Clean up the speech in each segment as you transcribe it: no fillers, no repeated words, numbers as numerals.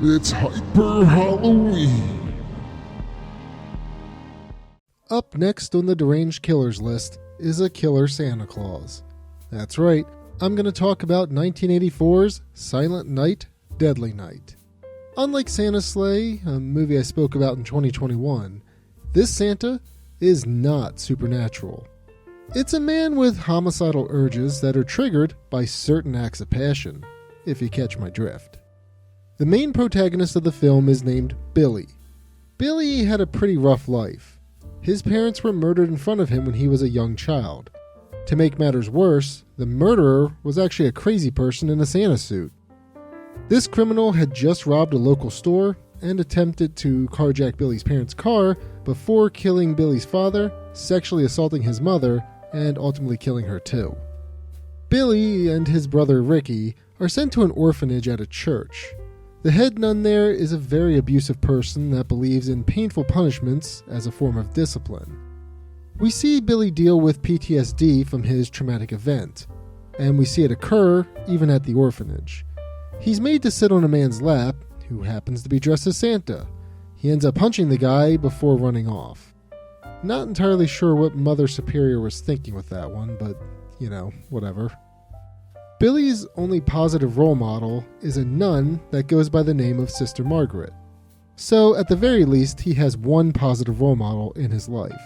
It's Hyper Halloween. Up next on the Deranged Killers list is a killer Santa Claus. That's right, I'm going to talk about 1984's Silent Night, Deadly Night. Unlike Santa's Sleigh, a movie I spoke about in 2021, this Santa is not supernatural. It's a man with homicidal urges that are triggered by certain acts of passion, if you catch my drift. The main protagonist of the film is named Billy. Billy had a pretty rough life. His parents were murdered in front of him when he was a young child. To make matters worse, the murderer was actually a crazy person in a Santa suit. This criminal had just robbed a local store and attempted to carjack Billy's parents' car before killing Billy's father, sexually assaulting his mother, and ultimately killing her too. Billy and his brother Ricky are sent to an orphanage at a church. The head nun there is a very abusive person that believes in painful punishments as a form of discipline. We see Billy deal with PTSD from his traumatic event, and we see it occur even at the orphanage. He's made to sit on a man's lap, who happens to be dressed as Santa. He ends up punching the guy before running off. Not entirely sure what Mother Superior was thinking with that one, but, whatever. Billy's only positive role model is a nun that goes by the name of Sister Margaret. So, at the very least, he has one positive role model in his life.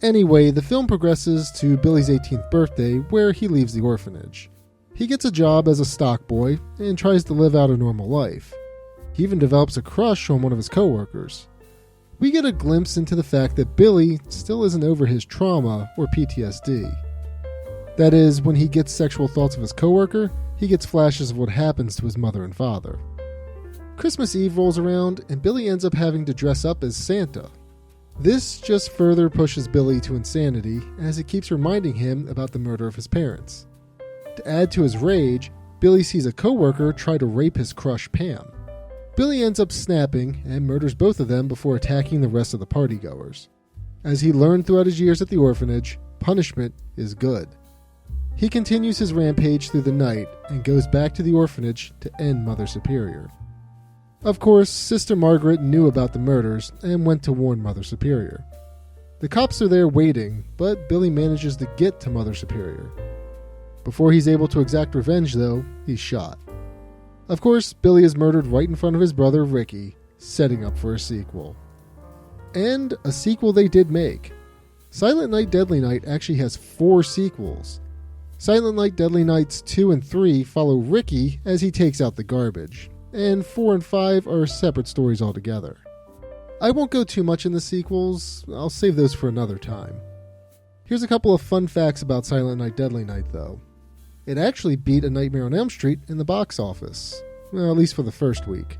Anyway, the film progresses to Billy's 18th birthday, where he leaves the orphanage. He gets a job as a stock boy and tries to live out a normal life. He even develops a crush on one of his coworkers. We get a glimpse into the fact that Billy still isn't over his trauma or PTSD. That is, when he gets sexual thoughts of his coworker, he gets flashes of what happens to his mother and father. Christmas Eve rolls around, and Billy ends up having to dress up as Santa. This just further pushes Billy to insanity, as it keeps reminding him about the murder of his parents. To add to his rage, Billy sees a coworker try to rape his crush Pam. Billy ends up snapping and murders both of them before attacking the rest of the partygoers. As he learned throughout his years at the orphanage, punishment is good. He continues his rampage through the night and goes back to the orphanage to end Mother Superior. Of course, Sister Margaret knew about the murders and went to warn Mother Superior. The cops are there waiting, but Billy manages to get to Mother Superior. Before he's able to exact revenge, though, he's shot. Of course, Billy is murdered right in front of his brother Ricky, setting up for a sequel. And a sequel they did make. Silent Night, Deadly Night actually has 4 sequels. Silent Night, Deadly Nights 2 and 3 follow Ricky as he takes out the garbage, and 4 and 5 are separate stories altogether. I won't go too much in the sequels, I'll save those for another time. Here's a couple of fun facts about Silent Night, Deadly Night though. It actually beat A Nightmare on Elm Street in the box office, well, at least for the first week.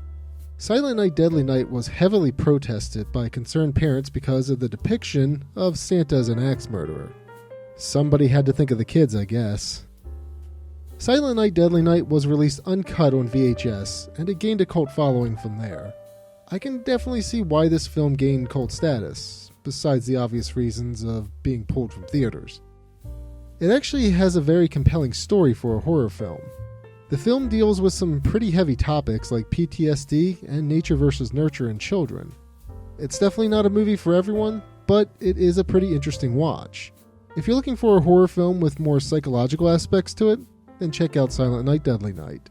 Silent Night, Deadly Night was heavily protested by concerned parents because of the depiction of Santa as an axe murderer. Somebody had to think of the kids, I guess. Silent Night, Deadly Night was released uncut on VHS, and it gained a cult following from there. I can definitely see why this film gained cult status, besides the obvious reasons of being pulled from theaters. It actually has a very compelling story for a horror film. The film deals with some pretty heavy topics like PTSD and nature versus nurture in children. It's definitely not a movie for everyone, but it is a pretty interesting watch. If you're looking for a horror film with more psychological aspects to it, then check out Silent Night, Deadly Night.